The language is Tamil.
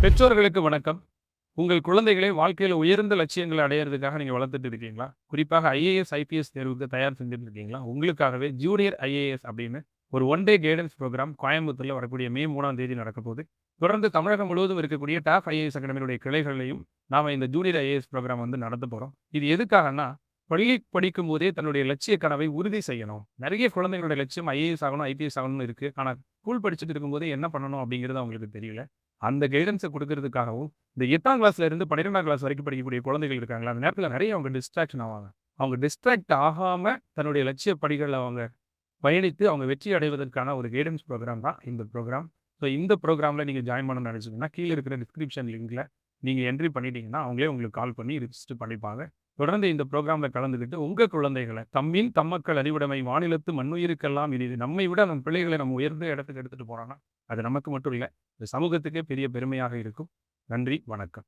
பெற்றோர்களுக்கு வணக்கம். உங்கள் குழந்தைகளை வாழ்க்கையில உயர்ந்த லட்சியங்களை அடையறதுக்காக நீங்க வளர்த்துட்டு இருக்கீங்களா? குறிப்பாக ஐஏஎஸ், ஐபிஎஸ் தேர்வுக்கு தயார் செஞ்சுட்டு இருக்கீங்களா? உங்களுக்காகவே ஜூனியர் ஐஏஎஸ் அப்படின்னு ஒரு ஒன் டே கைடன்ஸ் புரோகிராம் கோயம்புத்தூர்ல வரக்கூடிய மே 3ஆம் தேதி நடக்கப்போகுது. தொடர்ந்து தமிழகம் முழுவதும் இருக்கக்கூடிய டாப் ஐஏஎஸ் அகாடமியுடைய கிளைகள்லயும் நாம இந்த ஜூனியர் ஐஏஎஸ் புரோகிராம் வந்து நடத்தப் போறோம். இது எதுக்காகன்னா, பள்ளி படிக்கும்போதே தன்னுடைய லட்சிய கனவை உறுதி செய்யணும். நெறைய குழந்தைகளுடைய லட்சியம் ஐஏஎஸ் ஆகணும், ஐபிஎஸ் ஆகணும்னு இருக்கு. ஆனா ஸ்கூல் படிச்சுட்டு இருக்கும்போதே என்ன பண்ணணும் அப்படிங்கிறது அவங்களுக்கு தெரியல. அந்த கைடன்ஸ குடுக்கறதுக்காகவும், இந்த 8ஆம் கிளாஸ்ல இருந்து 12ஆம் கிளாஸ் வரைக்கும் படிக்கக்கூடிய குழந்தைகள் இருக்காங்கல்ல, அந்த நேரத்துல நெறைய அவங்க டிஸ்ட்ராக்ஷன் ஆவாங்க. அவங்க டிஸ்ட்ராக்ட் ஆகாம தன்னுடைய லட்சிய படிகள்ல அவங்க பயணித்து, அவங்க வெற்றி அடைவதற்கான ஒரு கைடன்ஸ் புரோகிராம் தான் இந்த புரோகிராம். ஸோ இந்த புரோகிராம்ல நீங்க ஜாயின் பண்ணணும்னு நெனச்சீங்கன்னா, கீழ இருக்கிற டிஸ்கிரிப்ஷன் லிங்க்ல நீங்க என்ட்ரி பண்ணிட்டீங்கன்னா, அவங்களே உங்களுக்கு கால் பண்ணி ரிஜிஸ்டர் பண்ணிப்பாங்க. தொடர்ந்து இந்த புரோகிராம்ல கலந்துக்கிட்டு, உங்க குழந்தைகள "தம்மின் தம்மக்கள் அறிவுடைமை வானிலத்து மண்ணுயிருக்கெல்லாம் இனிது." நம்மை விட நம் பிள்ளைகளை நம்ம உயர்ந்த இடத்துக்கு எடுத்துட்டு போனோம்னா, அது நமக்கு மட்டும் இல்ல, இந்த சமூகத்துக்கே பெரிய பெருமையாக இருக்கும். நன்றி, வணக்கம்.